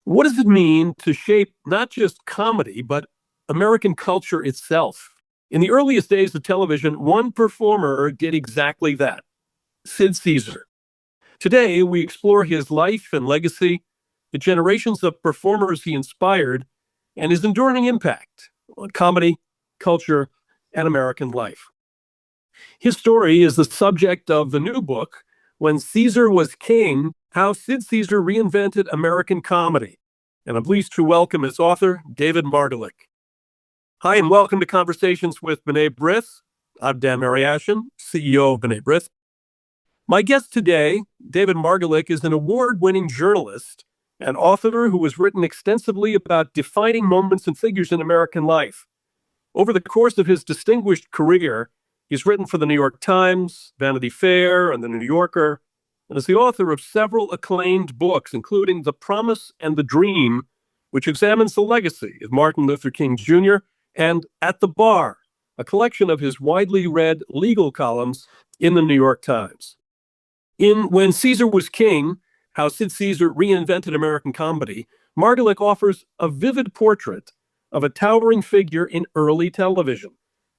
What does it mean to shape not just comedy, but American culture itself? In the earliest days of television, one performer did exactly that, Sid Caesar. Today, we explore his life and legacy, the generations of performers he inspired, and his enduring impact on comedy, culture, and American life. His story is the subject of the new book, When Caesar Was King: How Sid Caesar Reinvented American Comedy. And I'm pleased to welcome its author, David Margolick. Hi, and welcome to Conversations with B'nai B'rith. I'm Dan Mariaschin, CEO of B'nai B'rith. My guest today, David Margolick, is an award-winning journalist and author who has written extensively about defining moments and figures in American life. Over the course of his distinguished career, he's written for the New York Times, Vanity Fair, and the New Yorker, and is the author of several acclaimed books, including The Promise and the Dream, which examines the legacy of Martin Luther King Jr., and At the Bar, a collection of his widely read legal columns in the New York Times. In When Caesar Was King: How Sid Caesar Reinvented American Comedy, Margolick offers a vivid portrait of a towering figure in early television,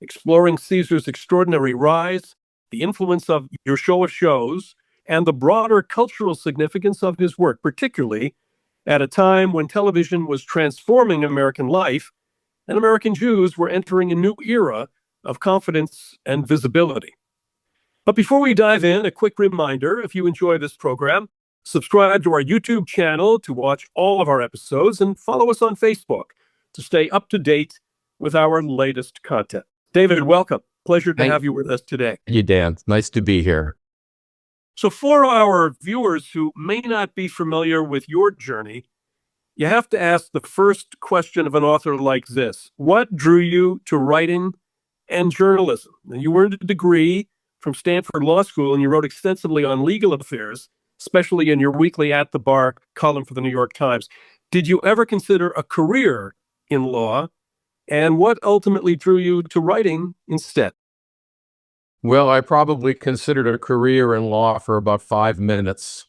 exploring Caesar's extraordinary rise, the influence of Your Show of Shows, and the broader cultural significance of his work, particularly at a time when television was transforming American life and American Jews were entering a new era of confidence and visibility. But before we dive in, a quick reminder: if you enjoy this program, subscribe to our YouTube channel to watch all of our episodes and follow us on Facebook to stay up to date with our latest content. David, welcome. Pleasure to have you with us today. Thank you, Dan. Nice to be here. So for our viewers who may not be familiar with your journey, you have to ask the first question of an author like this: what drew you to writing and journalism? And you earned a degree from Stanford Law School, and you wrote extensively on legal affairs, especially in your weekly At the Bar column for the New York Times. Did you ever consider a career in law? And what ultimately drew you to writing instead? Well, I probably considered a career in law for about 5 minutes.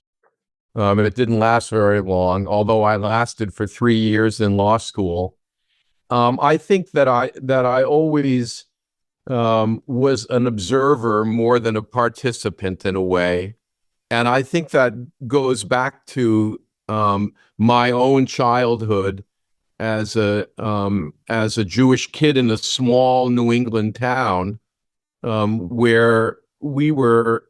It didn't last very long, although I lasted for 3 years in law school. I think that I always was an observer more than a participant in a way. And I think that goes back to my own childhood as a Jewish kid in a small New England town, where we were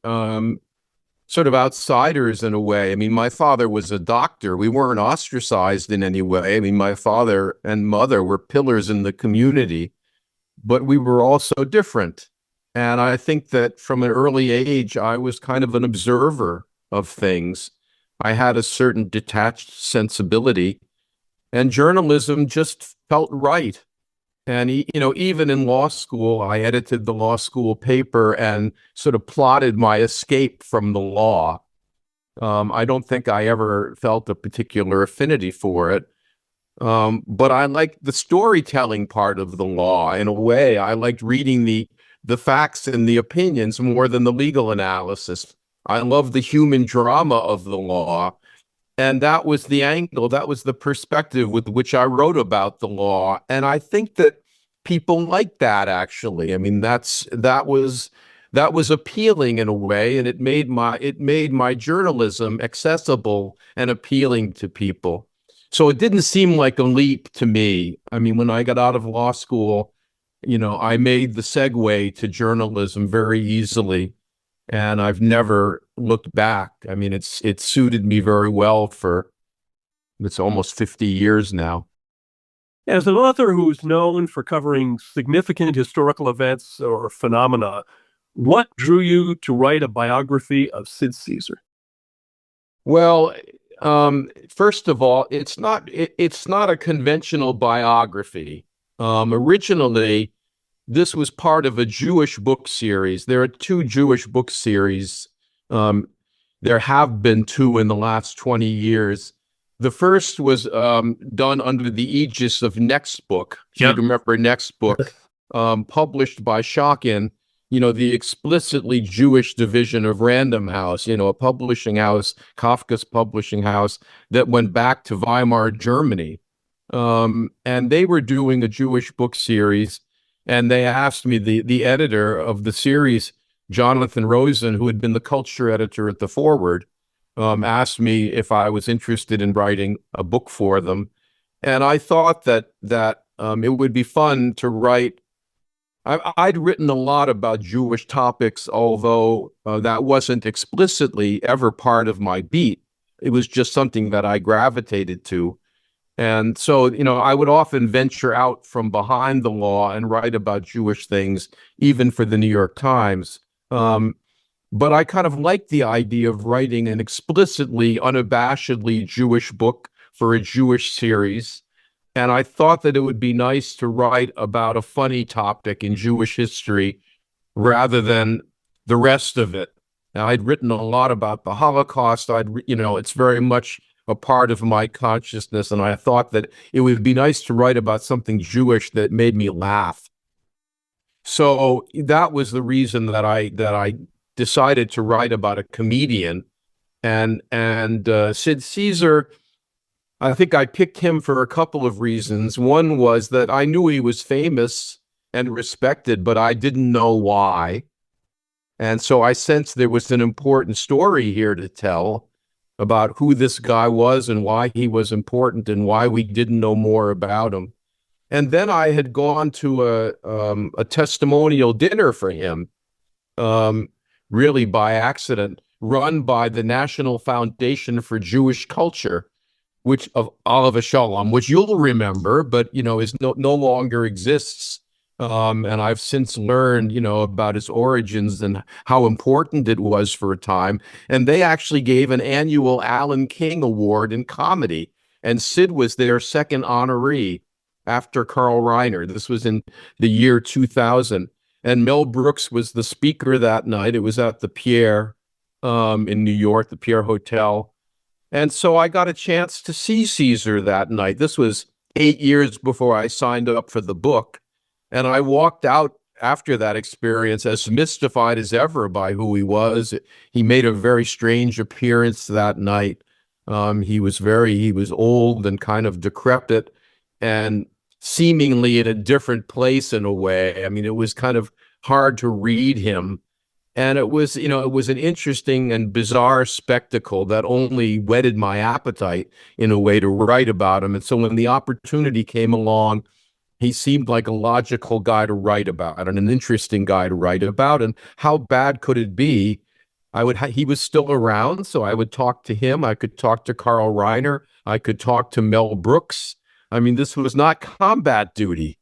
sort of outsiders in a way. I mean, my father was a doctor. We weren't ostracized in any way. I mean, my father and mother were pillars in the community, but we were also different. And I think that from an early age, I was kind of an observer of things. I had a certain detached sensibility, and journalism just felt right. And, even in law school, I edited the law school paper and sort of plotted my escape from the law. I don't think I ever felt a particular affinity for it. But I liked the storytelling part of the law. In a way, I liked reading the facts and the opinions more than the legal analysis. I love the human drama of the law. And that was the angle, that was the perspective with which I wrote about the law. And I think that people like that, actually. I mean, that was appealing in a way, and it made my journalism accessible and appealing to people. So it didn't seem like a leap to me. I mean, when I got out of law school, I made the segue to journalism very easily. And I've never looked back. I mean, it suited me very well it's almost 50 years now. As an author who's known for covering significant historical events or phenomena, what drew you to write a biography of Sid Caesar? Well, first of all, it's not a conventional biography. Originally, this was part of a Jewish book series. There are 2 Jewish book series. There have been 2 in the last 20 years. The first was done under the aegis of Next Book. If you remember Next Book, published by Schocken. the explicitly Jewish division of Random House, a publishing house, Kafka's publishing house that went back to Weimar, Germany. And they were doing a Jewish book series. And they asked me, the editor of the series, Jonathan Rosen, who had been the culture editor at the Forward, asked me if I was interested in writing a book for them. And I thought that it would be fun to write. I'd written a lot about Jewish topics, although that wasn't explicitly ever part of my beat. It was just something that I gravitated to. And so, I would often venture out from behind the law and write about Jewish things, even for the New York Times. But I kind of liked the idea of writing an explicitly, unabashedly Jewish book for a Jewish series. And I thought that it would be nice to write about a funny topic in Jewish history rather than the rest of it. Now, I'd written a lot about the Holocaust. It's very much a part of my consciousness. And I thought that it would be nice to write about something Jewish that made me laugh. So that was the reason that I decided to write about a comedian. And Sid Caesar, I think I picked him for a couple of reasons. One was that I knew he was famous and respected, but I didn't know why. And so I sensed there was an important story here to tell about who this guy was and why he was important and why we didn't know more about him. And then I had gone to a testimonial dinner for him, really by accident, run by the National Foundation for Jewish Culture, which of Oliver Shalom, which you'll remember, but is no longer exists. And I've since learned, about its origins and how important it was for a time. And they actually gave an annual Alan King Award in comedy, and Sid was their second honoree after Carl Reiner. This was in the year 2000, and Mel Brooks was the speaker that night. It was at the Pierre in New York, the Pierre Hotel. And so I got a chance to see Caesar that night. This was 8 years before I signed up for the book. And I walked out after that experience as mystified as ever by who he was. He made a very strange appearance that night. He was old and kind of decrepit and seemingly in a different place in a way. I mean, it was kind of hard to read him. And it was an interesting and bizarre spectacle that only whetted my appetite in a way to write about him. And so when the opportunity came along, he seemed like a logical guy to write about and an interesting guy to write about. And how bad could it be? He was still around, so I would talk to him. I could talk to Carl Reiner. I could talk to Mel Brooks. I mean, this was not combat duty.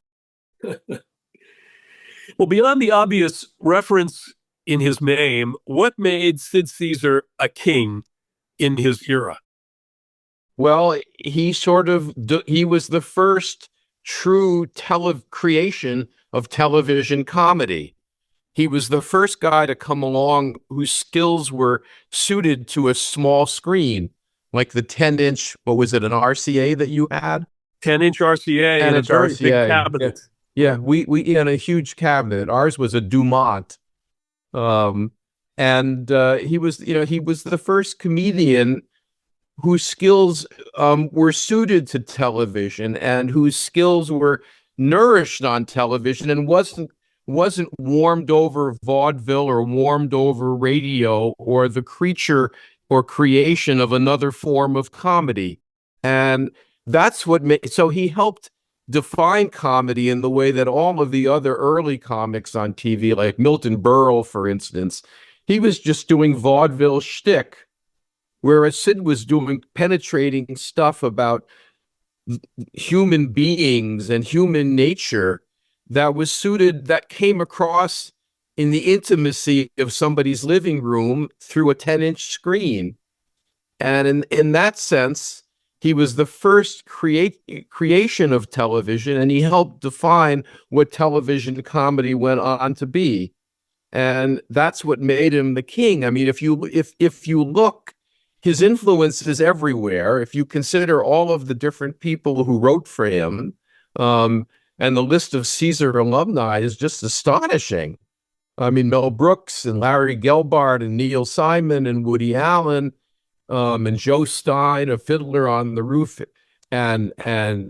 Well, beyond the obvious reference in his name, what made Sid Caesar a king in his era? Well, he was the first true creation of television comedy. He was the first guy to come along whose skills were suited to a small screen, like the 10-inch, what was it, an RCA that you had? 10-inch RCA and a very big cabinet. Yeah, we had a huge cabinet. Ours was a Dumont. He was the first comedian whose skills were suited to television and whose skills were nourished on television and wasn't warmed over vaudeville or warmed over radio or the creature or creation of another form of comedy. And that's what so he helped define comedy in the way that all of the other early comics on TV, like Milton Berle, for instance, he was just doing vaudeville shtick, whereas Sid was doing penetrating stuff about human beings and human nature that came across in the intimacy of somebody's living room through a 10-inch screen. And in that sense, he was the first creation of television, and he helped define what television comedy went on to be. And that's what made him the king. I mean, if you look, his influence is everywhere. If you consider all of the different people who wrote for him, and the list of Caesar alumni is just astonishing. I mean, Mel Brooks and Larry Gelbart and Neil Simon and Woody Allen, and Joe Stein, A Fiddler on the Roof, and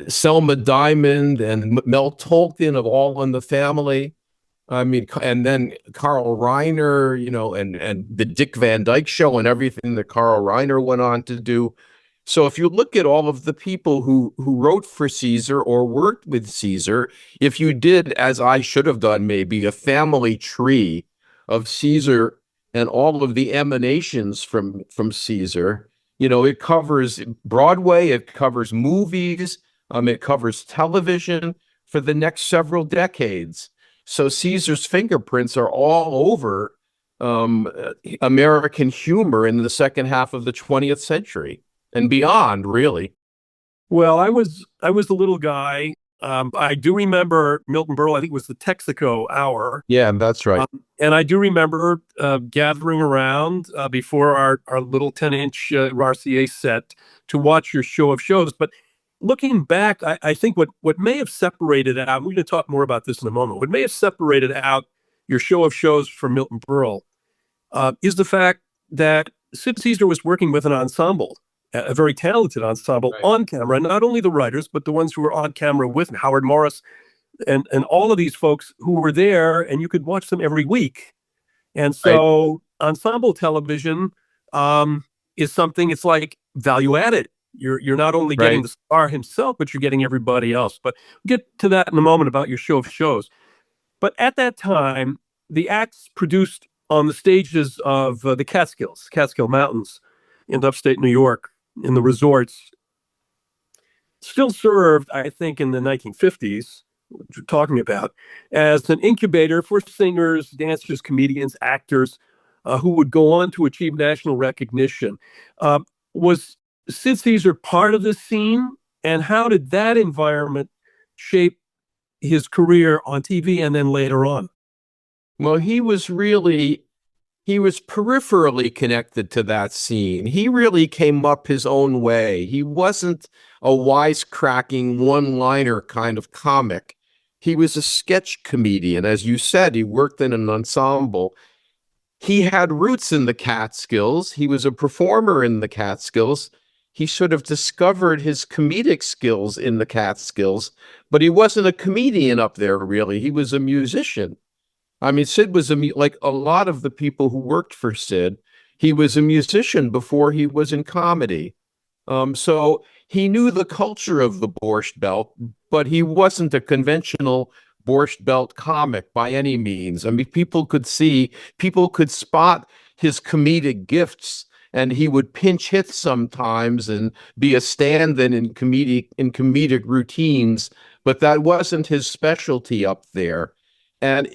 Selma Diamond and Mel Tolkien of All in the Family. I mean, and then Carl Reiner, and the Dick Van Dyke Show and everything that Carl Reiner went on to do. So if you look at all of the people who wrote for Caesar or worked with Caesar, if you did, as I should have done, maybe a family tree of Caesar and all of the emanations from Caesar, it covers Broadway, it covers movies, it covers television for the next several decades. So Caesar's fingerprints are all over American humor in the second half of the 20th century and beyond, really. Well, I was a little guy. I do remember Milton Berle. I think it was the Texaco Hour. Yeah, that's right. And I do remember gathering around before our little 10-inch RCA set to watch your show of shows. But looking back, I think what may have separated out, we're going to talk more about this in a moment, what may have separated out your show of shows from Milton Berle is the fact that Sid Caesar was working with an ensemble, a very talented ensemble Right. on camera, not only the writers, but the ones who were on camera with him, Howard Morris and all of these folks who were there, and you could watch them every week. And so ensemble television is something, it's like value added. You're not only getting Right. the star himself, but you're getting everybody else. But we'll get to that in a moment about your show of shows. But at that time, the acts produced on the stages of the Catskill Mountains in upstate New York, in the resorts, still served, I think, in the 1950s, which we're talking about, as an incubator for singers, dancers, comedians, actors who would go on to achieve national recognition. Was Sid Caesar part of the scene? And how did that environment shape his career on TV and then later on? Well, he was peripherally connected to that scene. He really came up his own way. He wasn't a wisecracking one-liner kind of comic. He was a sketch comedian. As you said, he worked in an ensemble. He had roots in the Catskills. He was a performer in the Catskills. He sort of discovered his comedic skills in the Catskills, but he wasn't a comedian up there, really. He was a musician. I mean, Sid was like a lot of the people who worked for Sid, he was a musician before he was in comedy. So he knew the culture of the Borscht Belt, but he wasn't a conventional Borscht Belt comic by any means. I mean, people could spot his comedic gifts, and he would pinch hits sometimes and be a stand-in in comedic routines, but that wasn't his specialty up there. And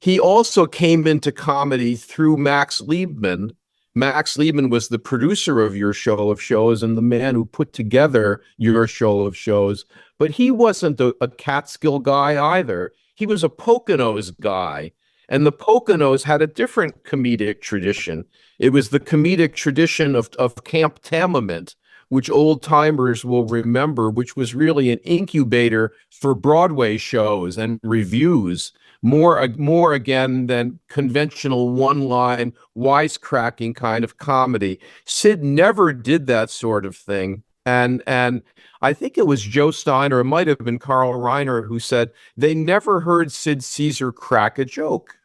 he also came into comedy through Max Liebman. Max Liebman was the producer of your show of shows and the man who put together your show of shows. But he wasn't a Catskill guy either. He was a Poconos guy. And the Poconos had a different comedic tradition. It was the comedic tradition of Camp Tamament, which old timers will remember, which was really an incubator for Broadway shows and reviews, more again than conventional one-line wisecracking kind of comedy. Sid never did that sort of thing. And I think it was Joe Stein, or it might have been Carl Reiner, who said they never heard Sid Caesar crack a joke.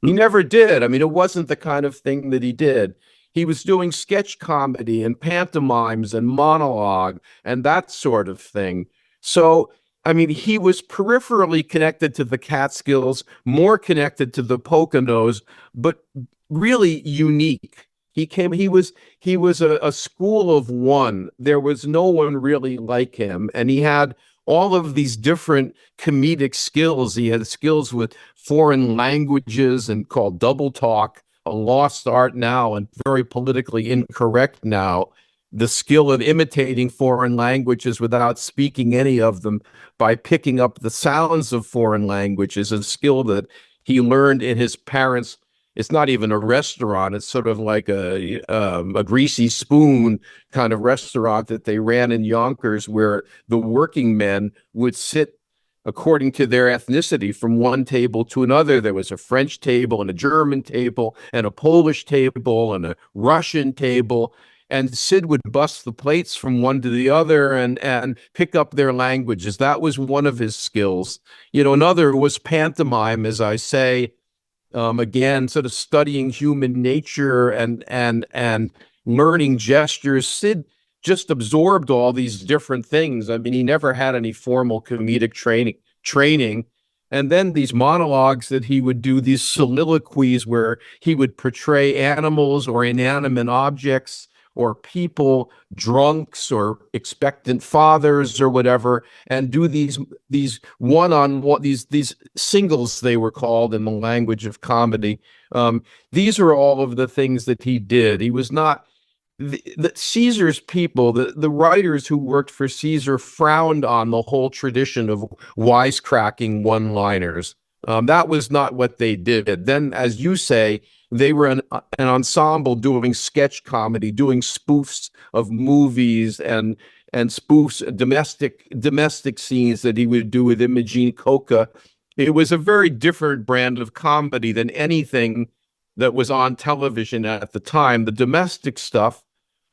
He never did. I mean, it wasn't the kind of thing that he did. He was doing sketch comedy and pantomimes and monologue and that sort of thing. So, I mean, he was peripherally connected to the Catskills, more connected to the Poconos, but really unique. He was a school of one. There was no one really like him, and he had all of these different comedic skills. He had skills with foreign languages and called double talk, a lost art now and very politically incorrect now. The skill of imitating foreign languages without speaking any of them by picking up the sounds of foreign languages, a skill that he learned in his parents'. It's not even a restaurant. It's sort of like a greasy spoon kind of restaurant that they ran in Yonkers, where the working men would sit according to their ethnicity from one table to another. There was a French table and a German table and a Polish table and a Russian table. And Sid would bust the plates from one to the other and pick up their languages. That was one of his skills. Another was pantomime, as I say, again, sort of studying human nature and learning gestures. Sid just absorbed all these different things. I mean, he never had any formal comedic training. And then these monologues that he would do, these soliloquies where he would portray animals or inanimate objects or people, drunks or expectant fathers or whatever, and do these one-on-one, these singles, they were called in the language of comedy. These are all of the things that he did. He was not the Caesar's people, the writers who worked for Caesar frowned on the whole tradition of wisecracking one-liners. That was not what they did. Then, as you say, they were an ensemble doing sketch comedy, doing spoofs of movies and spoofs, domestic scenes that he would do with Imogene Coca. It was a very different brand of comedy than anything that was on television at the time. The domestic stuff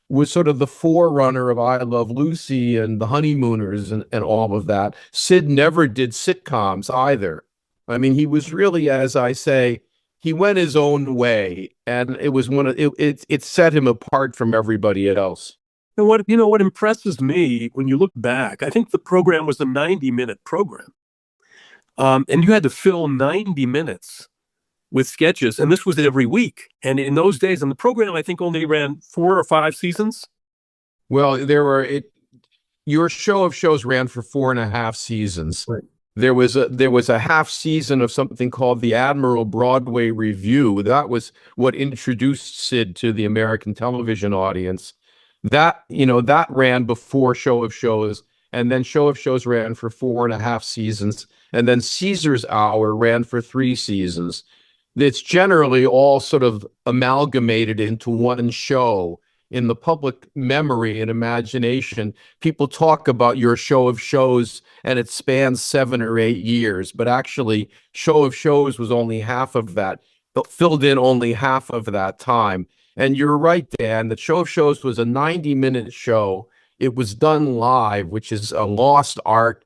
was sort of the forerunner of I Love Lucy and The Honeymooners and all of that. Sid never did sitcoms either. I mean, he was really, as I say, he went his own way, and it was it set him apart from everybody else. And what impresses me when you look back, I think the program was a 90-minute program. And you had to fill 90 minutes with sketches, and this was every week. And in those days, and the program, I think, only ran 4 or 5 seasons. Well, your show of shows ran for 4.5 seasons. Right. There was a half season of something called the Admiral Broadway Review. That was what introduced Sid to the American television audience. That ran before Show of Shows, and then Show of Shows ran for 4.5 seasons, and then Caesar's Hour ran for 3 seasons. It's generally all sort of amalgamated into one show. In the public memory and imagination, people talk about your Show of Shows and it spans 7 or 8 years, but actually Show of Shows was only half of that, filled in only half of that time. And you're right, Dan, that Show of Shows was a 90-minute show. It was done live, which is a lost art,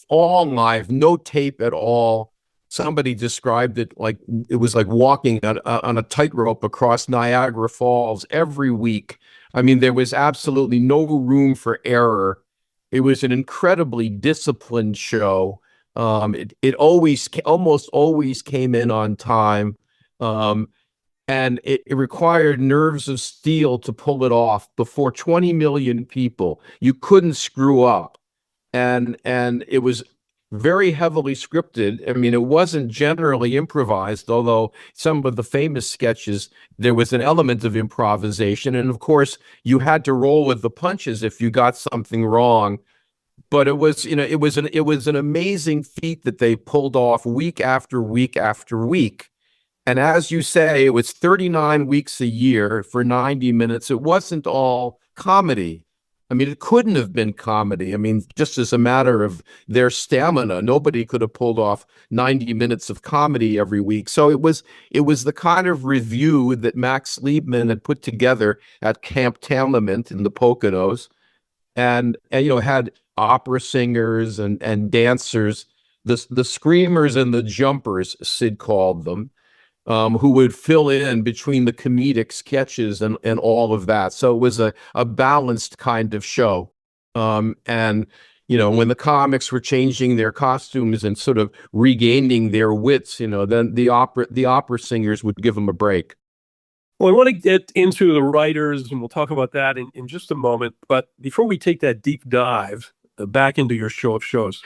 all live, no tape at all. Somebody described it like it was like walking on a tightrope across Niagara Falls every week. I mean, there was absolutely no room for error. It was an incredibly disciplined show. It almost always came in on time. And it required nerves of steel to pull it off before 20 million people. You couldn't screw up. And it was very heavily scripted. I mean, it wasn't generally improvised, although some of the famous sketches, there was an element of improvisation. And of course, you had to roll with the punches if you got something wrong. But it was an amazing feat that they pulled off week after week after week. And as you say, it was 39 weeks a year for 90 minutes. It wasn't all comedy. I mean, it couldn't have been comedy. I mean, just as a matter of their stamina, nobody could have pulled off 90 minutes of comedy every week. So it was the kind of review that Max Liebman had put together at Camp Taliment in the Poconos, and had opera singers and dancers, the screamers and the jumpers, Sid called them, who would fill in between the comedic sketches and all of that. So it was a balanced kind of show. And when the comics were changing their costumes and sort of regaining their wits, then the opera singers would give them a break. Well, I want to get into the writers, and we'll talk about that in just a moment. But before we take that deep dive back into your Show of Shows,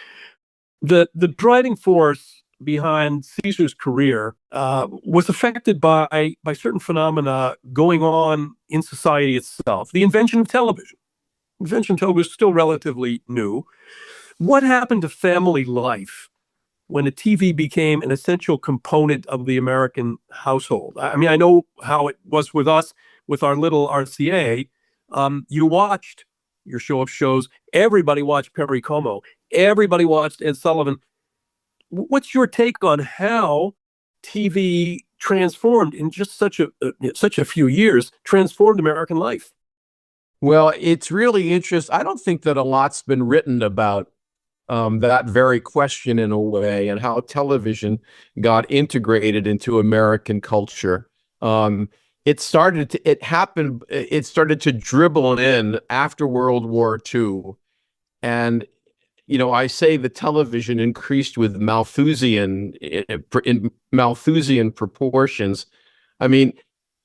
the driving force behind Caesar's career was affected by certain phenomena going on in society itself. The invention of television. Invention of television was still relatively new. What happened to family life when a TV became an essential component of the American household? I mean, I know how it was with us, with our little RCA. You watched your Show of Shows. Everybody watched Perry Como. Everybody watched Ed Sullivan. What's your take on how TV transformed in just such a few years, transformed American life? Well, it's really interesting. I don't think that a lot's been written about that very question in a way, and how television got integrated into American culture. It started to dribble in after World War II. And, I say the television increased with in Malthusian proportions. I mean,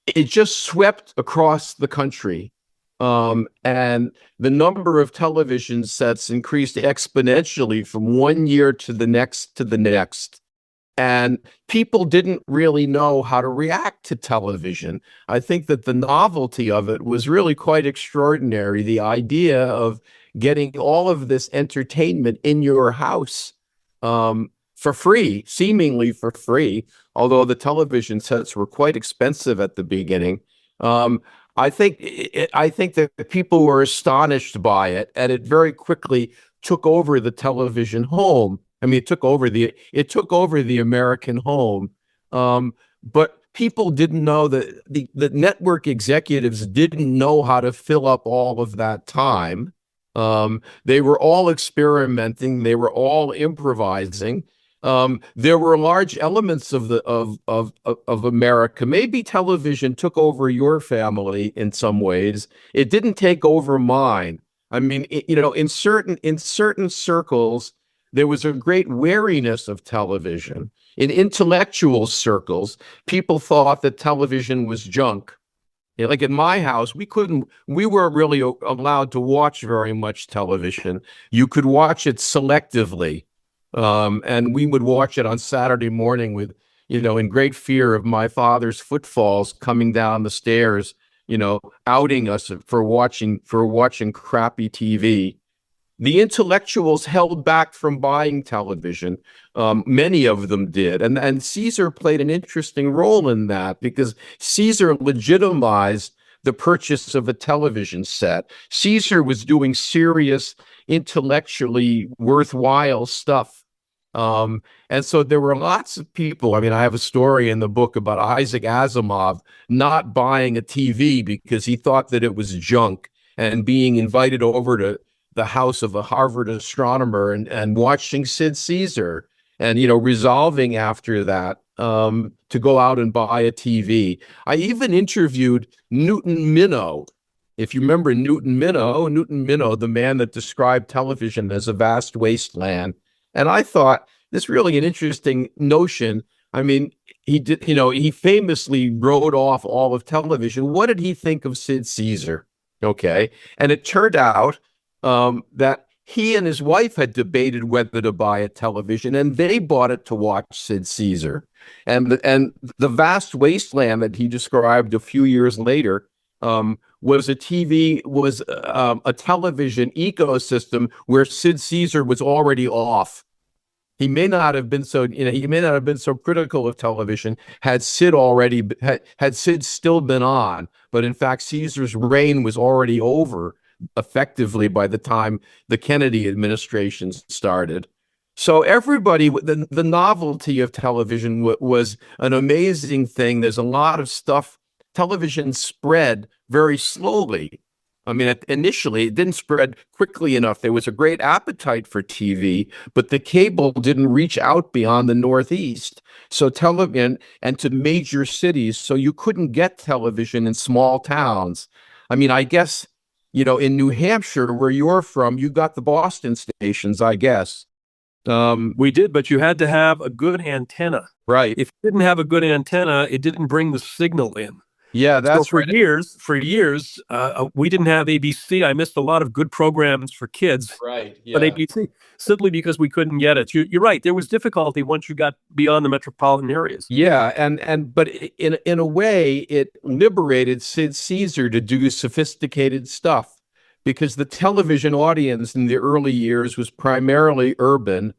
it just swept across the country. And the number of television sets increased exponentially from one year to the next to the next. And people didn't really know how to react to television. I think that the novelty of it was really quite extraordinary. The idea of getting all of this entertainment in your house for free, seemingly for free, although the television sets were quite expensive at the beginning. I think that the people were astonished by it, and it very quickly took over the television home. I mean, it took over the American home. But people didn't know that the network executives didn't know how to fill up all of that time. They were all experimenting. They were all improvising. There were large elements of America. Maybe television took over your family in some ways. It didn't take over mine. I mean, in certain circles, there was a great wariness of television. In intellectual circles, people thought that television was junk. Like in my house, we weren't really allowed to watch very much television. You could watch it selectively. And we would watch it on Saturday morning with, in great fear of my father's footfalls coming down the stairs, outing us for watching crappy TV. The intellectuals held back from buying television. Many of them did. And Caesar played an interesting role in that, because Caesar legitimized the purchase of a television set. Caesar was doing serious, intellectually worthwhile stuff. And so there were lots of people. I mean, I have a story in the book about Isaac Asimov not buying a TV because he thought that it was junk, and being invited over to the house of a Harvard astronomer and watching Sid Caesar, and, resolving after that to go out and buy a TV. I even interviewed Newton Minow. If you remember Newton Minow, the man that described television as a vast wasteland. And I thought, this really an interesting notion. I mean, he famously wrote off all of television. What did he think of Sid Caesar? Okay. And it turned out that he and his wife had debated whether to buy a television, and they bought it to watch Sid Caesar. And the vast wasteland that he described a few years later was a television ecosystem where Sid Caesar was already off. He may not have been so critical of television had Sid still been on, but in fact Caesar's reign was already over effectively by the time the Kennedy administration started. So everybody, the novelty of television was an amazing thing. There's a lot of stuff. Television spread very slowly. I mean, initially, it didn't spread quickly enough. There was a great appetite for TV, but the cable didn't reach out beyond the Northeast. So television and to major cities, so you couldn't get television in small towns. I mean, I guess, in New Hampshire, where you're from, you got the Boston stations, I guess. We did, but you had to have a good antenna. Right. If you didn't have a good antenna, it didn't bring the signal in. Yeah, that's so right. For years, we didn't have ABC. I missed a lot of good programs for kids Right. Yeah. on ABC simply because we couldn't get it. You're right. There was difficulty once you got beyond the metropolitan areas. Yeah, but in a way, it liberated Sid Caesar to do sophisticated stuff, because the television audience in the early years was primarily urban.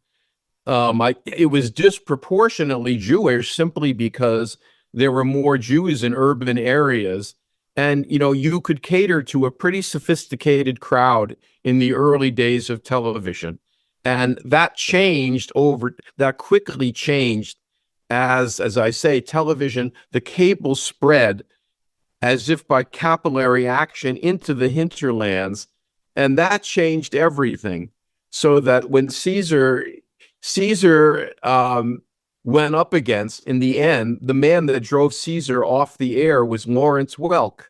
It was disproportionately Jewish simply because there were more Jews in urban areas. And, you could cater to a pretty sophisticated crowd in the early days of television. And that quickly changed as I say, television, the cable spread as if by capillary action into the hinterlands. And that changed everything. So that when Caesar went up against, in the end, the man that drove Caesar off the air was Lawrence Welk.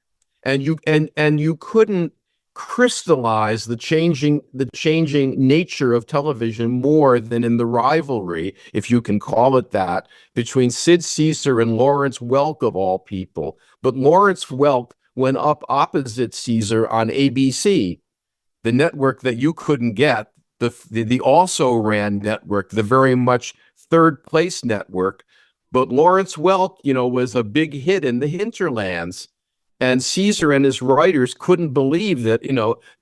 And you couldn't crystallize the changing nature of television more than in the rivalry, if you can call it that, between Sid Caesar and Lawrence Welk, of all people. But Lawrence Welk went up opposite Caesar on ABC, the network that you couldn't get, the also ran network, the very much third place network. But Lawrence Welk, was a big hit in the hinterlands. And Caesar and his writers couldn't believe that,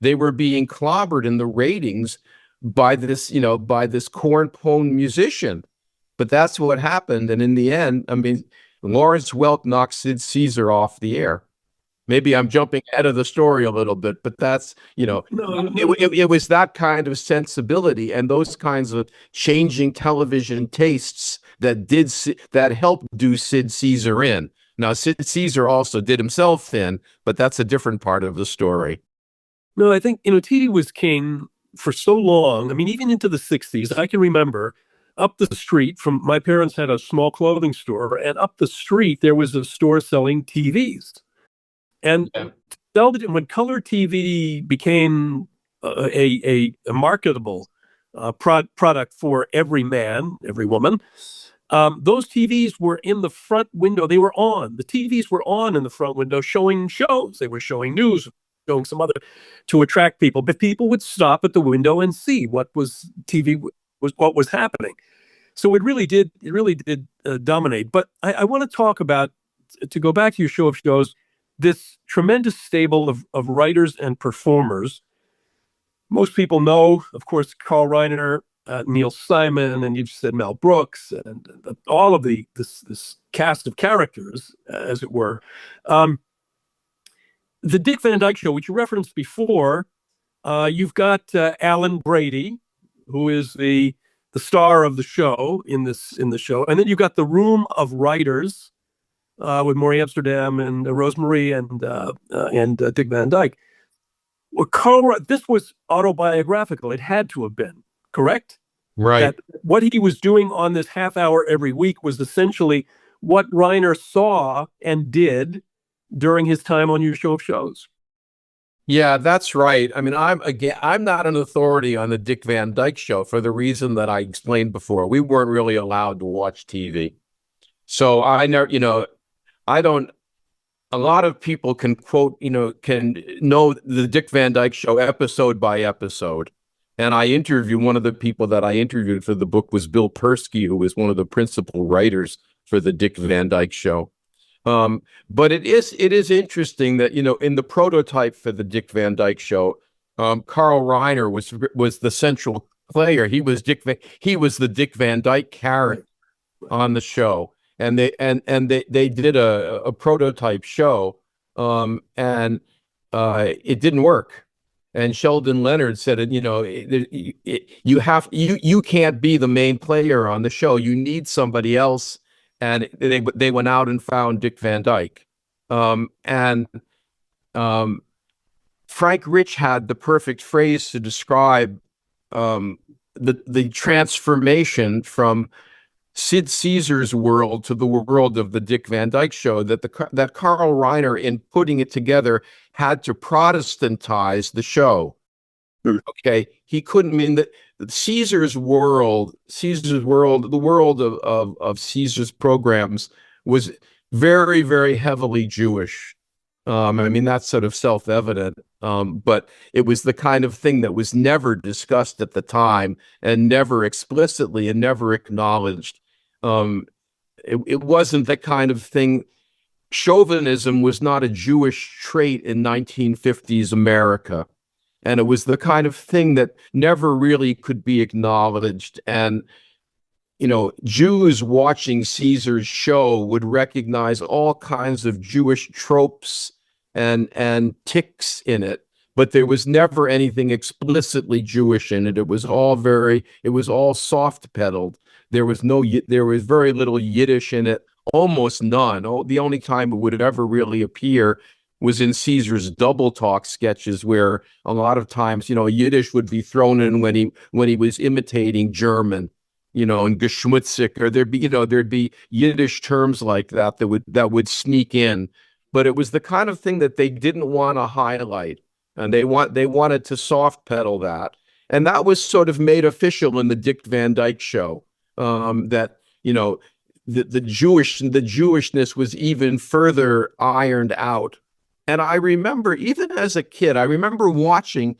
they were being clobbered in the ratings by this cornpone musician. But that's what happened. And in the end, I mean, Lawrence Welk knocked Sid Caesar off the air. Maybe I'm jumping ahead of the story a little bit, but that's, it was that kind of sensibility and those kinds of changing television tastes that helped do Sid Caesar in. Now, Sid Caesar also did himself in, but that's a different part of the story. No, I think, TV was king for so long. I mean, even into the 60s, I can remember up the street from my parents had a small clothing store, and up the street, there was a store selling TVs. And when color TV became a marketable product for every man, every woman, those TVs were in the front window. They were on. The TVs were on in the front window showing shows. They were showing news, showing some other to attract people. But people would stop at the window and see what was happening. So it really did dominate. But I want to talk about, to go back to your show of shows, this tremendous stable of writers and performers. Most people know, of course, Carl Reiner, Neil Simon, and you've said Mel Brooks, and all of this cast of characters, as it were. The Dick Van Dyke Show, which you referenced before, you've got Alan Brady, who is the star of the show in the show, and then you've got the Room of Writers with Maury Amsterdam and Rosemarie and Dick Van Dyke. Well, this was autobiographical. It had to have been, correct? Right. That what he was doing on this half hour every week was essentially what Reiner saw and did during his time on your show of shows. Yeah, that's right. I mean, I'm not an authority on the Dick Van Dyke Show for the reason that I explained before. We weren't really allowed to watch TV. So I never, I don't, a lot of people can quote, can know the Dick Van Dyke Show episode by episode. And one of the people that I interviewed for the book was Bill Persky, who was one of the principal writers for the Dick Van Dyke Show. But it is interesting that, in the prototype for the Dick Van Dyke Show, Carl Reiner was the central player. He was the Dick Van Dyke character on the show. And they did a prototype show, and it didn't work. And Sheldon Leonard said, you can't be the main player on the show. You need somebody else. And they went out and found Dick Van Dyke. And Frank Rich had the perfect phrase to describe the transformation from Sid Caesar's world to the world of the Dick Van Dyke Show, that Carl Reiner, in putting it together, had to Protestantize the show. Okay, he couldn't mean that Caesar's world, the world of Caesar's programs was very, very heavily Jewish. I mean, that's sort of self-evident, but it was the kind of thing that was never discussed at the time and never explicitly and never acknowledged. It wasn't the kind of thing. Chauvinism was not a Jewish trait in 1950s America. And it was the kind of thing that never really could be acknowledged. And, Jews watching Caesar's show would recognize all kinds of Jewish tropes and tics in it. but there was never anything explicitly Jewish in it. It was all soft pedaled. There was very little Yiddish in it, almost none. Oh, the only time it would ever really appear was in Caesar's double talk sketches, where a lot of times, Yiddish would be thrown in when he was imitating German, and geschmutzig, or there'd be Yiddish terms like that that would sneak in. But it was the kind of thing that they didn't want to highlight, and they wanted to soft pedal that, and that was sort of made official in the Dick Van Dyke Show. That the Jewishness was even further ironed out. And I remember, even as a kid, I remember watching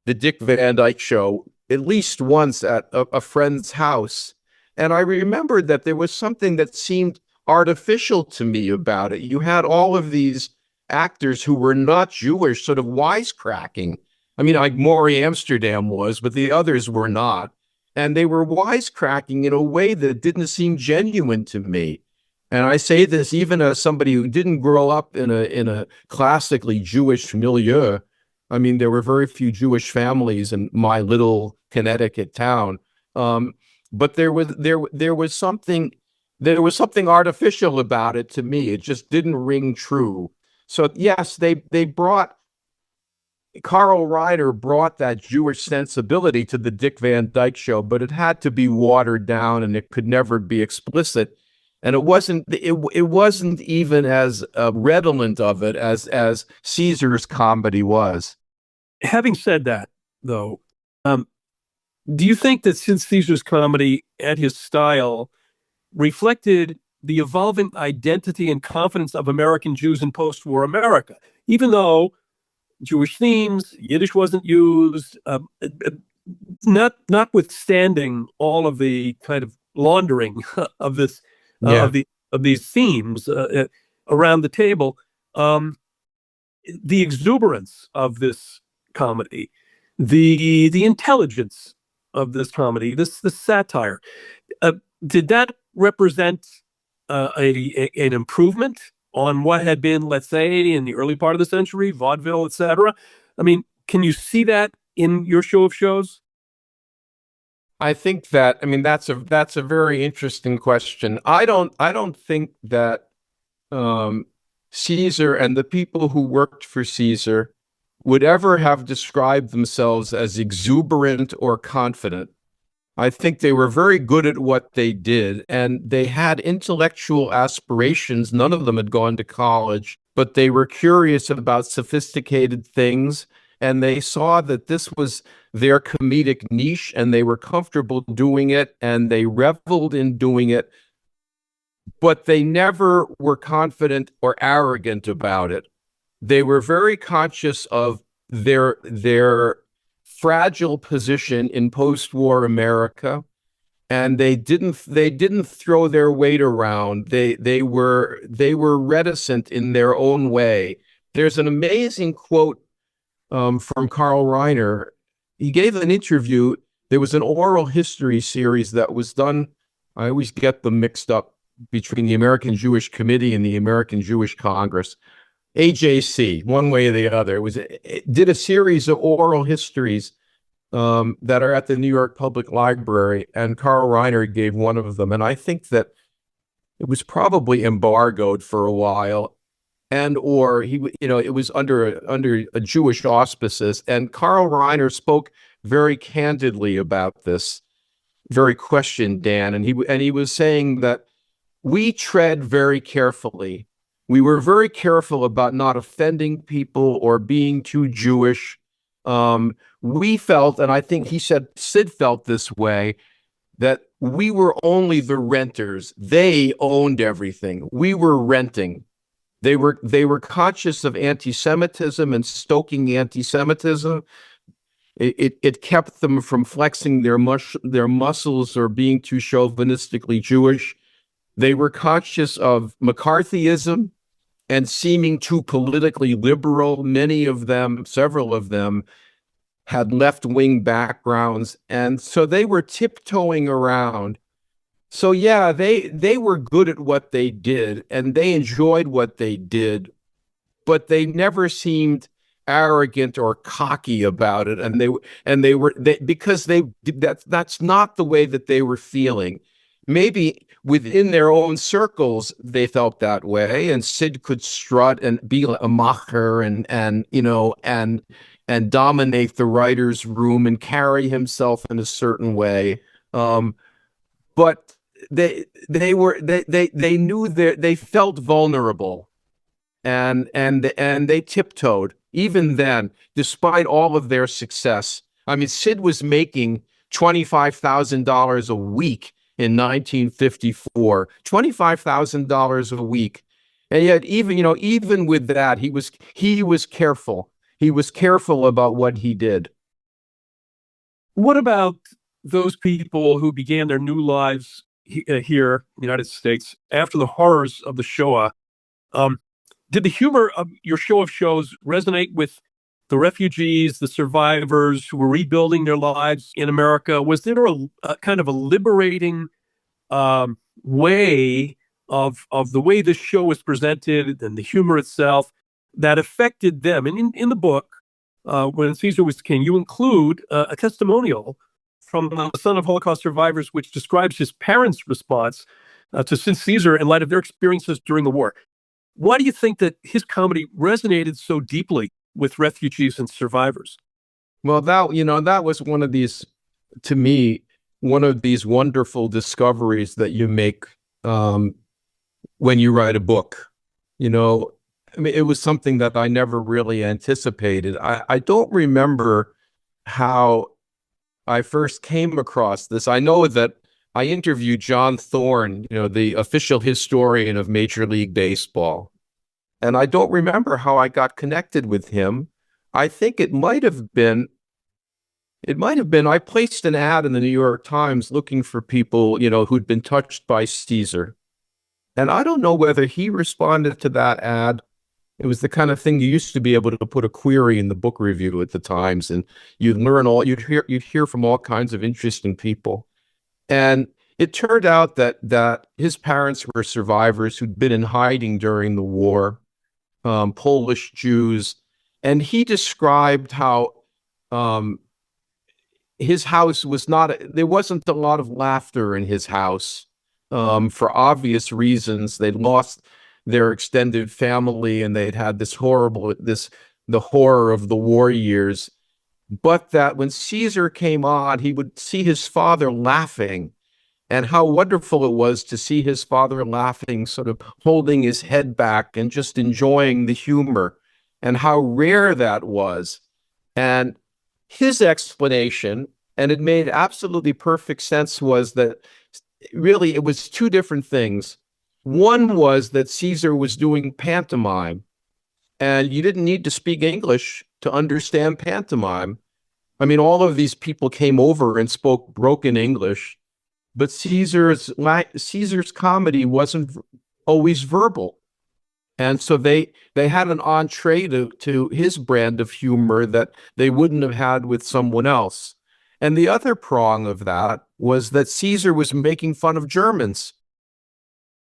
the Dick Van Dyke Show at least once at a friend's house. And I remembered that there was something that seemed artificial to me about it. You had all of these actors who were not Jewish sort of wisecracking. I mean, like Maury Amsterdam was, but the others were not. And they were wisecracking in a way that didn't seem genuine to me. And I say this even as somebody who didn't grow up in a classically Jewish milieu. I mean, there were very few Jewish families in my little Connecticut town, but there was something artificial about it to me. It just didn't ring true. So yes, Carl Reiner brought that Jewish sensibility to the Dick Van Dyke Show, but it had to be watered down, and it could never be explicit. And it wasn't even as redolent of it as Caesar's comedy was. Having said that, though, do you think that Sid Caesar's comedy and his style reflected the evolving identity and confidence of American Jews in post-war America? Even though Jewish themes, Yiddish wasn't used, notwithstanding all of the kind of laundering of this of these themes around the table, the exuberance of this comedy, the intelligence of this comedy, the satire, did that represent an improvement on what had been, let's say, in the early part of the century, vaudeville, etc.? I mean, can you see that in your show of shows? I think that, I mean, that's a very interesting question. I don't think that Caesar and the people who worked for Caesar would ever have described themselves as exuberant or confident. I think they were very good at what they did, and they had intellectual aspirations. None of them had gone to college, but they were curious about sophisticated things, and they saw that this was their comedic niche, and they were comfortable doing it, and they reveled in doing it, but they never were confident or arrogant about it. They were very conscious of their fragile position in post-war America, and they didn't throw their weight around. They were reticent in their own way. There's an amazing quote from Carl Reiner. He gave an interview. There was an oral history series that was done. I always get them mixed up between the American Jewish Committee and the American Jewish Congress. AJC, one way or the other. It did a series of oral histories that are at the New York Public Library, and Carl Reiner gave one of them. And I think that it was probably embargoed for a while, or it was under a Jewish auspices. And Carl Reiner spoke very candidly about this, very questioned Dan, and he was saying that we tread very carefully. We were very careful about not offending people or being too Jewish. We felt, and I think he said Sid felt this way, that we were only the renters. They owned everything. We were renting. They were conscious of anti-Semitism and stoking anti-Semitism. It kept them from flexing their muscles or being too chauvinistically Jewish. They were conscious of McCarthyism and seeming too politically liberal. Many of them, several of them, had left-wing backgrounds, and so they were tiptoeing around. So yeah, they were good at what they did, and they enjoyed what they did, but they never seemed arrogant or cocky about it, and that's not the way that they were feeling. Maybe within their own circles they felt that way, and Sid could strut and be a macher and dominate the writer's room and carry himself in a certain way. But they knew they felt vulnerable, and they tiptoed even then, despite all of their success. I mean, Sid was making $25,000 a week in 1954, $25,000 a week. And yet, even with that, he was careful. He was careful about what he did. What about those people who began their new lives here in the United States after the horrors of the Shoah? Did the humor of your show of shows resonate with the refugees, the survivors who were rebuilding their lives in America? Was there a kind of a liberating way of the way this show was presented and the humor itself that affected them? And in the book, When Caesar Was King, you include a testimonial from the son of Holocaust survivors, which describes his parents' response to Sid Caesar in light of their experiences during the war. Why do you think that his comedy resonated so deeply with refugees and survivors? Well, that was one of these, to me, one of these wonderful discoveries that you make when you write a book. I mean, it was something that I never really anticipated. I don't remember how I first came across this. I know that I interviewed John Thorne, the official historian of Major League Baseball. And I don't remember how I got connected with him. I think it might have been I placed an ad in the New York Times looking for people, who'd been touched by Caesar. And I don't know whether he responded to that ad. It was the kind of thing you used to be able to put a query in the book review at the Times, and you'd hear from all kinds of interesting people. And it turned out that his parents were survivors who'd been in hiding during the war, Polish Jews, and he described how his house was there wasn't a lot of laughter in his house for obvious reasons. They'd lost their extended family, and they'd had the horror of the war years. But that when Caesar came on, he would see his father laughing, and how wonderful it was to see his father laughing, sort of holding his head back and just enjoying the humor, and how rare that was. And his explanation, and it made absolutely perfect sense, was that really it was two different things. One was that Caesar was doing pantomime, and you didn't need to speak English to understand pantomime. I mean, all of these people came over and spoke broken English, but Caesar's comedy wasn't always verbal. And so they had an entree to his brand of humor that they wouldn't have had with someone else. And the other prong of that was that Caesar was making fun of Germans.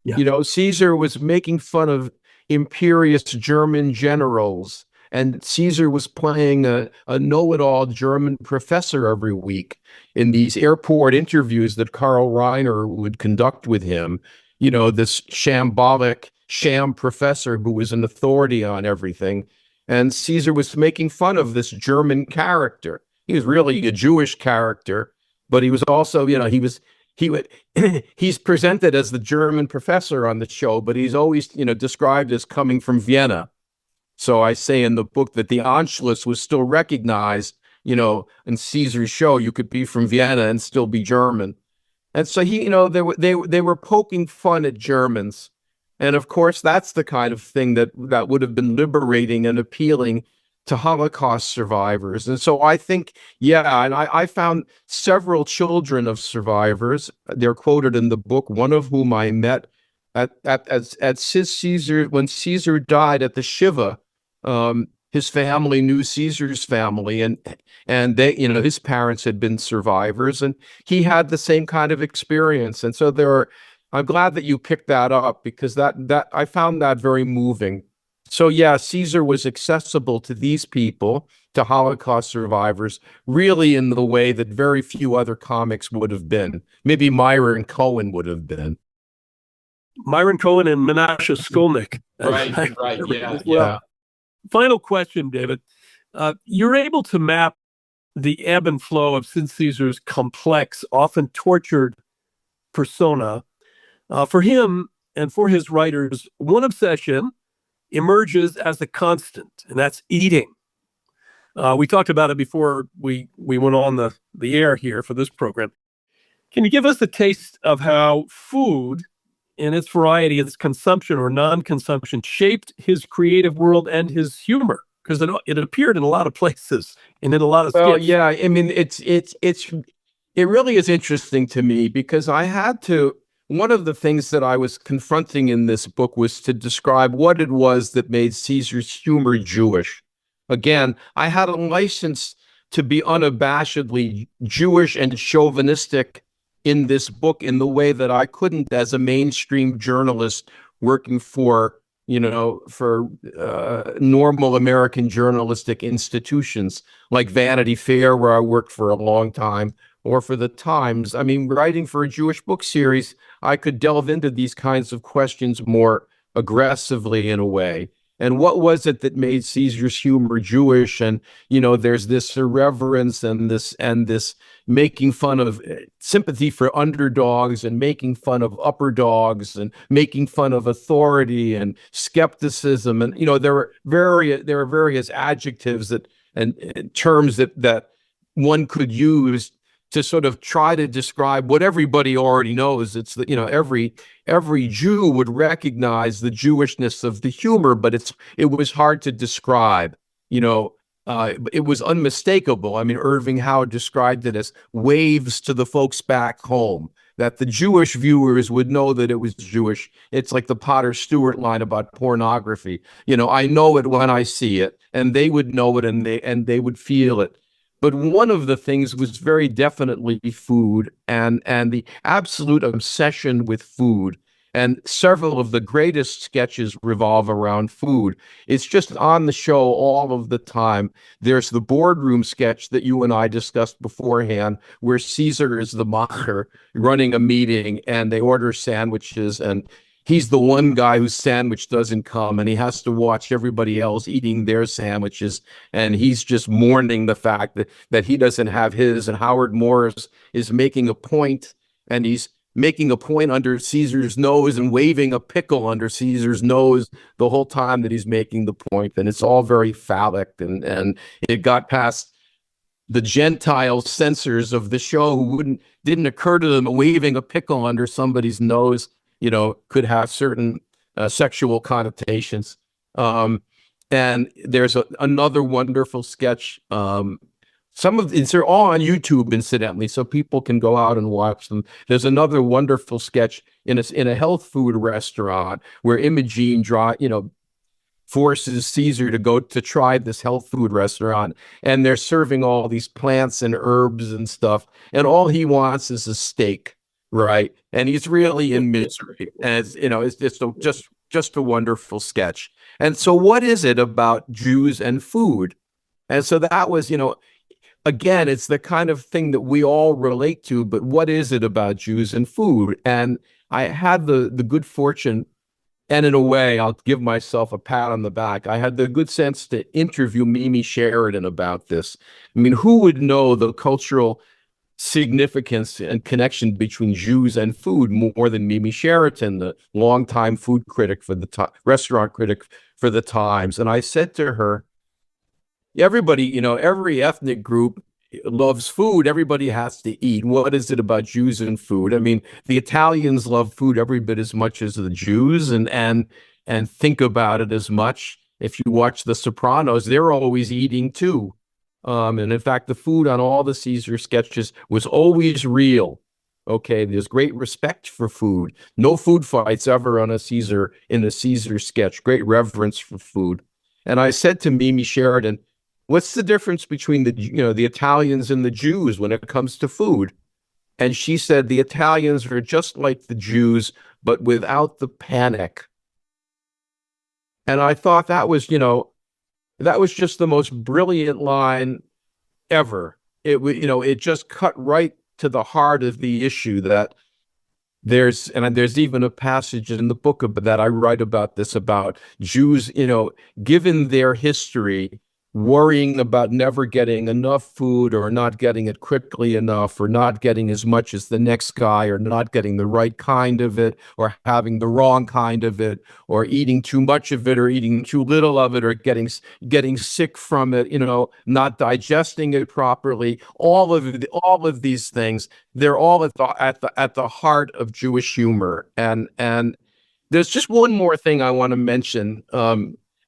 Yeah. Caesar was making fun of imperious German generals, and Caesar was playing a know-it-all German professor every week in these airport interviews that Carl Reiner would conduct with him. This shambolic sham professor who was an authority on everything. And Caesar was making fun of this German character. He was really a Jewish character, but he was also, he's presented as the German professor on the show, but he's always, described as coming from Vienna. So I say in the book that the Anschluss was still recognized, in Caesar's show, you could be from Vienna and still be German. And so they were poking fun at Germans. And of course, that's the kind of thing that would have been liberating and appealing to Holocaust survivors. And so I think, and I found several children of survivors. They're quoted in the book, one of whom I met at Sid Caesar, when Caesar died at the Shiva. His family knew Caesar's family, and they, his parents had been survivors, and he had the same kind of experience. And so I'm glad that you picked that up, because that I found that very moving. So yeah, Caesar was accessible to these people, to Holocaust survivors, really in the way that very few other comics would have been. Maybe Myron Cohen would have been. Myron Cohen and Menashe Skolnick. Right, yeah, As well. yeah. Final question, David. You're able to map the ebb and flow of Sid Caesar's complex, often tortured persona. For him and for his writers, one obsession emerges as a constant, and that's eating. We talked about it before we went on the air here for this program. Can you give us a taste of how food in its variety, its consumption or non-consumption, shaped his creative world and his humor? Because it appeared in a lot of places and in a lot of Well, skits. yeah, I mean, it really is interesting to me because I had to, one of the things that I was confronting in this book was to describe what it was that made Caesar's humor Jewish. Again, I had a license to be unabashedly Jewish and chauvinistic in this book in the way that I couldn't as a mainstream journalist working for, for normal American journalistic institutions like Vanity Fair, where I worked for a long time, or for the Times. I mean, writing for a Jewish book series, I could delve into these kinds of questions more aggressively in a way. And what was it that made Caesar's humor Jewish? And, there's this irreverence and this making fun of sympathy for underdogs and making fun of upper dogs and making fun of authority and skepticism. And, there were various adjectives and terms that one could use to sort of try to describe what everybody already knows. It's that, every Jew would recognize the Jewishness of the humor, but it was hard to describe. It was unmistakable. I mean, Irving Howe described it as waves to the folks back home, that the Jewish viewers would know that it was Jewish. It's like the Potter Stewart line about pornography. I know it when I see it, and they would know it, and they would feel it. But one of the things was very definitely food and the absolute obsession with food. And several of the greatest sketches revolve around food. It's just on the show all of the time. There's the boardroom sketch that you and I discussed beforehand, where Caesar is the mocker running a meeting and they order sandwiches, and he's the one guy whose sandwich doesn't come, and he has to watch everybody else eating their sandwiches, and he's just mourning the fact that he doesn't have his. And Howard Morris is making a point, and he's making a point under Caesar's nose and waving a pickle under Caesar's nose the whole time that he's making the point. And it's all very phallic, and it got past the Gentile censors of the show who didn't occur to them waving a pickle under somebody's nose could have certain sexual connotations. And there's another wonderful sketch. They're all on YouTube, incidentally, so people can go out and watch them. There's another wonderful sketch in a health food restaurant where Imogene forces Caesar to go to try this health food restaurant, and they're serving all these plants and herbs and stuff, and all he wants is a steak. Right. And he's really in misery. And it's just a wonderful sketch. And so what is it about Jews and food? And so that was, again, it's the kind of thing that we all relate to, but what is it about Jews and food? And I had the good fortune, and in a way, I'll give myself a pat on the back. I had the good sense to interview Mimi Sheridan about this. I mean, who would know the cultural significance and connection between Jews and food more than Mimi Sheridan, the longtime food critic for the restaurant critic for the Times? And I said to her, everybody, every ethnic group loves food. Everybody has to eat. What is it about Jews and food? I mean, the Italians love food every bit as much as the Jews, and think about it as much. If you watch The Sopranos, they're always eating too. And in fact, the food on all the Caesar sketches was always real. Okay, there's great respect for food. No food fights ever in a Caesar sketch. Great reverence for food. And I said to Mimi Sheridan, what's the difference between the Italians and the Jews when it comes to food? And she said, the Italians are just like the Jews, but without the panic. And I thought that was, that was just the most brilliant line ever. It just cut right to the heart of the issue that there's even a passage in the book that I write about this, about Jews, given their history, worrying about never getting enough food or not getting it quickly enough or not getting as much as the next guy or not getting the right kind of it or having the wrong kind of it or eating too much of it or eating too little of it or getting sick from it, not digesting it properly. All of these things, they're all at the heart of Jewish humor. And there's just one more thing I want to mention.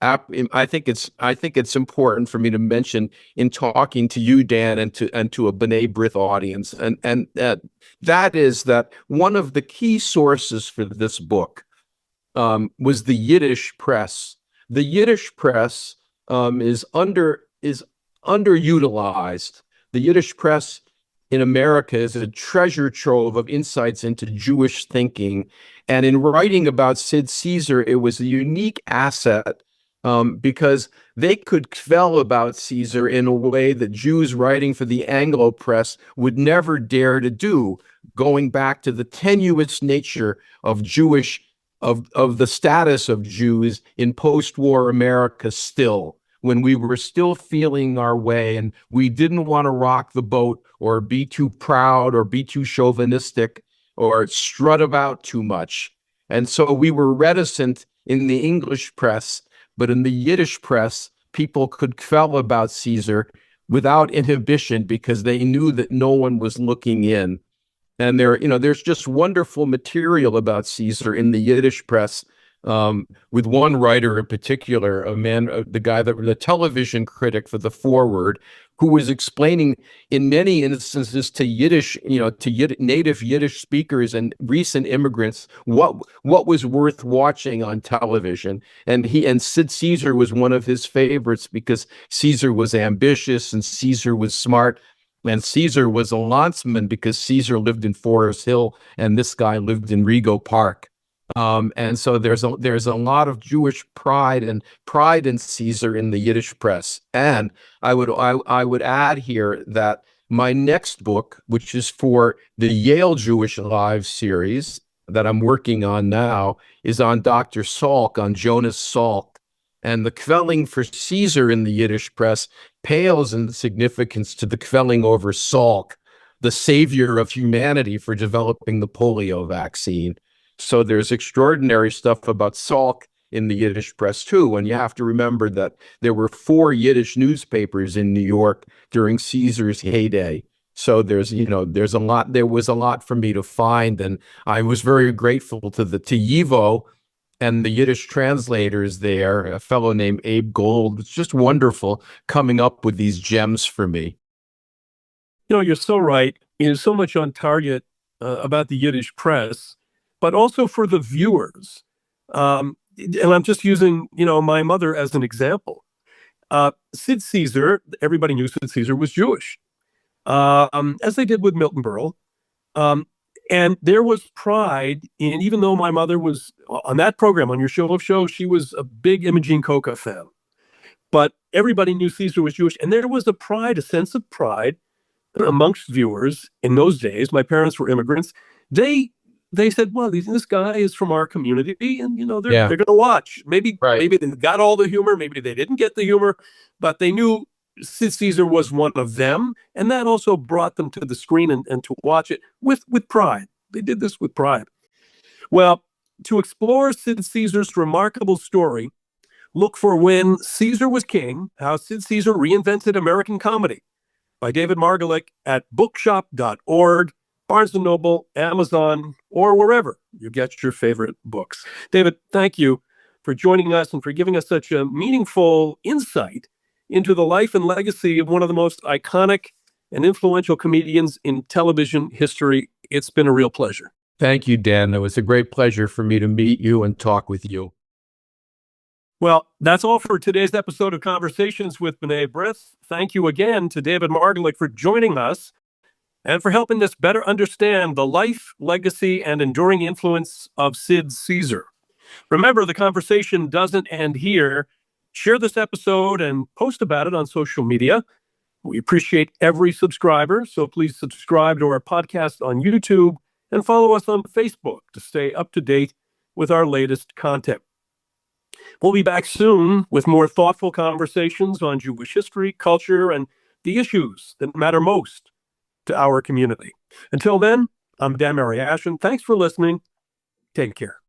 I think it's important for me to mention in talking to you, Dan, and to a B'nai B'rith audience, and that is that one of the key sources for this book was the Yiddish press. The Yiddish press is underutilized. The Yiddish press in America is a treasure trove of insights into Jewish thinking, and in writing about Sid Caesar, it was a unique asset. Because they could kvel about Caesar in a way that Jews writing for the Anglo press would never dare to do, going back to the tenuous nature of the status of Jews in post-war America still, when we were still feeling our way and we didn't want to rock the boat or be too proud or be too chauvinistic or strut about too much. And so we were reticent in the English press. But in the Yiddish press, people could kvel about Caesar without inhibition because they knew that no one was looking in. And there's just wonderful material about Caesar in the Yiddish press, with one writer in particular, the television critic for the Forward, who was explaining in many instances to native Yiddish speakers and recent immigrants what was worth watching on television. And Sid Caesar was one of his favorites because Caesar was ambitious and Caesar was smart. And Caesar was a landsman because Caesar lived in Forest Hill and this guy lived in Rego Park. And so there's a lot of Jewish pride in Caesar in the Yiddish press. And I would add here that my next book, which is for the Yale Jewish Lives series that I'm working on now, is on Dr. Salk, on Jonas Salk. And the kvelling for Caesar in the Yiddish press pales in significance to the kvelling over Salk, the savior of humanity for developing the polio vaccine. So there's extraordinary stuff about Salk in the Yiddish press too. And you have to remember that there were 4 Yiddish newspapers in New York during Caesar's heyday. So there was a lot for me to find. And I was very grateful to YIVO and the Yiddish translators there, a fellow named Abe Gold. It's just wonderful coming up with these gems for me. You're so right. So much on target about the Yiddish press, but also for the viewers. And I'm just using, my mother as an example. Sid Caesar, everybody knew Sid Caesar was Jewish, as they did with Milton Berle. And there was pride in, even though my mother was on that program, on Your Show of Shows, she was a big Imogene Coca fan. But everybody knew Caesar was Jewish. And there was a sense of pride amongst viewers in those days. My parents were immigrants. They said, well, this guy is from our community, and they're going to watch. Maybe they got all the humor, maybe they didn't get the humor, but they knew Sid Caesar was one of them, and that also brought them to the screen and to watch it with pride. They did this with pride. Well, to explore Sid Caesar's remarkable story, look for When Caesar Was King: How Sid Caesar Reinvented American Comedy by David Margolick at bookshop.org, Barnes & Noble, Amazon, or wherever you get your favorite books. David, thank you for joining us and for giving us such a meaningful insight into the life and legacy of one of the most iconic and influential comedians in television history. It's been a real pleasure. Thank you, Dan. It was a great pleasure for me to meet you and talk with you. Well, that's all for today's episode of Conversations with B'nai B'rith. Thank you again to David Margolick for joining us and for helping us better understand the life, legacy, and enduring influence of Sid Caesar. Remember, the conversation doesn't end here. Share this episode and post about it on social media. We appreciate every subscriber, so please subscribe to our podcast on YouTube and follow us on Facebook to stay up to date with our latest content. We'll be back soon with more thoughtful conversations on Jewish history, culture, and the issues that matter most to our community. Until then, I'm Dan Mariaschin. Thanks for listening. Take care.